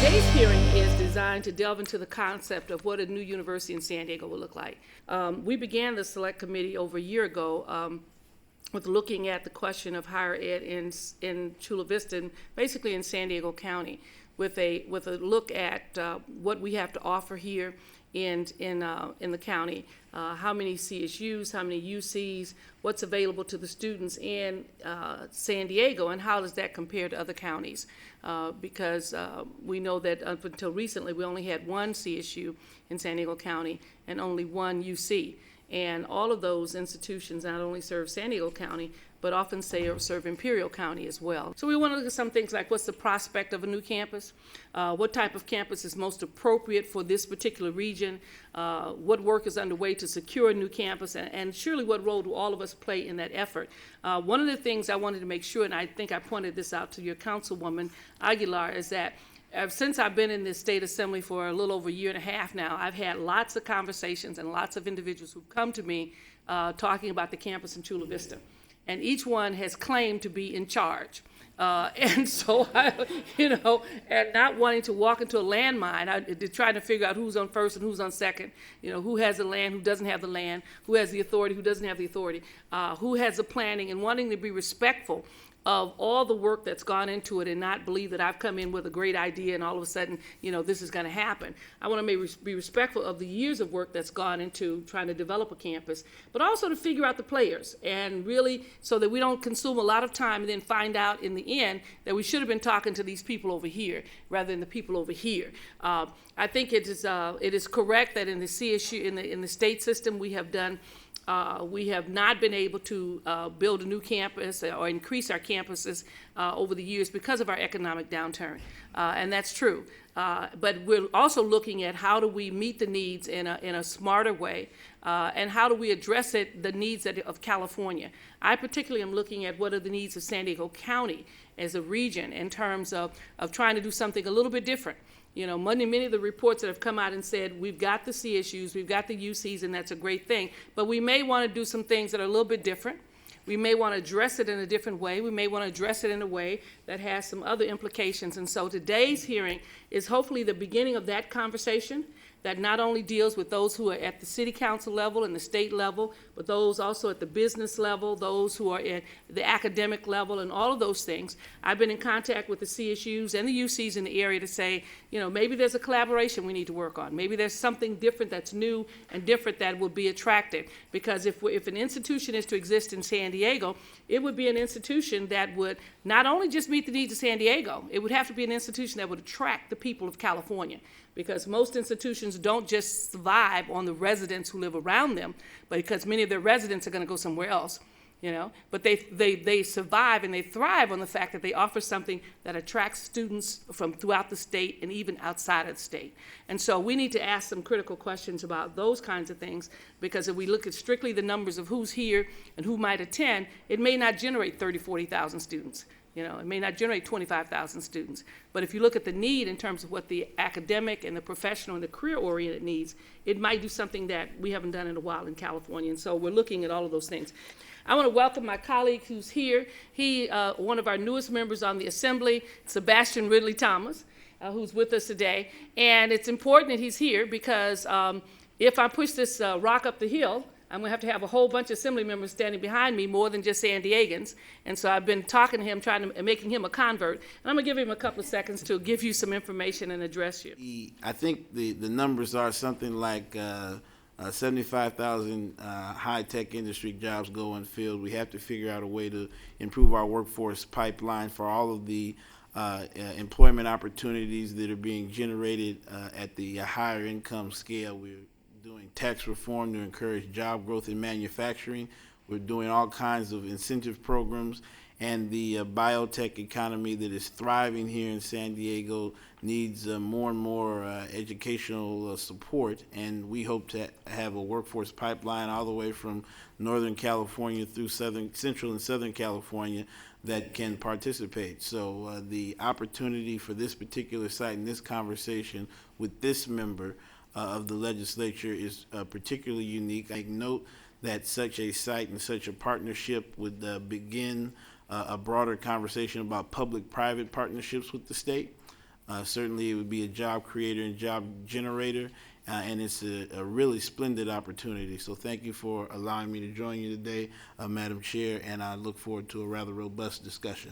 Today's hearing is designed to delve into the concept of what a new university in San Diego will look like. We began the select committee over a year ago with looking at the question of higher ed in Chula Vista, and basically in San Diego County, with a look at what we have to offer here in the county, how many CSUs, how many UCs, what's available to the students in San Diego, and how does that compare to other counties? Because we know that up until recently we only had one CSU in San Diego County and only one UC. And all of those institutions not only serve San Diego County, but often serve Imperial County as well. So we want to look at some things like what's the prospect of a new campus, what type of campus is most appropriate for this particular region, what work is underway to secure a new campus, and surely what role do all of us play in that effort. One of the things I wanted to make sure, and I think I pointed this out to your councilwoman Aguilar, is that since I've been in this state assembly for a little over a year and a half now, I've had lots of conversations and lots of individuals who've come to me talking about the campus in Chula Vista. And each one has claimed to be in charge. And so, and not wanting to walk into a landmine, trying to figure out who's on first and who's on second, who has the land, who doesn't have the land, who has the authority, who doesn't have the authority, who has the planning, and wanting to be respectful of all the work that's gone into it and not believe that I've come in with a great idea and all of a sudden, this is going to happen. I want to be respectful of the years of work that's gone into trying to develop a campus, but also to figure out the players, and really so that we don't consume a lot of time and then find out in the end that we should have been talking to these people over here rather than the people over here. I think it is correct that in the CSU, in the state system, we have not been able to build a new campus or increase our campuses over the years because of our economic downturn, and that's true. But we're also looking at how do we meet the needs in a smarter way, and how do we address the needs of California. I particularly am looking at what are the needs of San Diego County as a region in terms of trying to do something a little bit different. Many of the reports that have come out and said, we've got the CSUs, we've got the UCs, and that's a great thing, but we may want to do some things that are a little bit different. We may want to address it in a different way. We may want to address it in a way that has some other implications. And so today's hearing is hopefully the beginning of that conversation that not only deals with those who are at the city council level and the state level, but those also at the business level, those who are at the academic level, and all of those things. I've been in contact with the CSUs and the UCs in the area to say, maybe there's a collaboration we need to work on. Maybe there's something different that's new and different that will be attractive. Because if an institution is to exist in San Diego, it would be an institution that would not only just meet the needs of San Diego, it would have to be an institution that would attract the people of California. Because most institutions don't just survive on the residents who live around them, but because many of their residents are going to go somewhere else, But they survive and they thrive on the fact that they offer something that attracts students from throughout the state and even outside of the state. And so we need to ask some critical questions about those kinds of things, because if we look at strictly the numbers of who's here and who might attend, it may not generate 30,000, 40,000 students. It may not generate 25,000 students. But if you look at the need in terms of what the academic and the professional and the career-oriented needs, it might do something that we haven't done in a while in California. And so we're looking at all of those things. I want to welcome my colleague who's here. He, one of our newest members on the Assembly, Sebastian Ridley-Thomas, who's with us today. And it's important that he's here because if I push this rock up the hill, I'm going to have a whole bunch of Assembly members standing behind me, more than just San Diegans. And so I've been talking to him, making him a convert. And I'm going to give him a couple of seconds to give you some information and address you. I think the numbers are something like 75,000 high-tech industry jobs go unfilled. We have to figure out a way to improve our workforce pipeline for all of the employment opportunities that are being generated at the higher income scale. We're doing tax reform to encourage job growth in manufacturing. We're doing all kinds of incentive programs, and the biotech economy that is thriving here in San Diego needs more and more educational support, and we hope to have a workforce pipeline all the way from Northern California through Central and Southern California that can participate. So the opportunity for this particular site and this conversation with this member of the legislature is particularly unique. I note that such a site and such a partnership would begin a broader conversation about public-private partnerships with the state. Certainly, it would be a job creator and job generator, and it's a really splendid opportunity. So thank you for allowing me to join you today, Madam Chair, and I look forward to a rather robust discussion.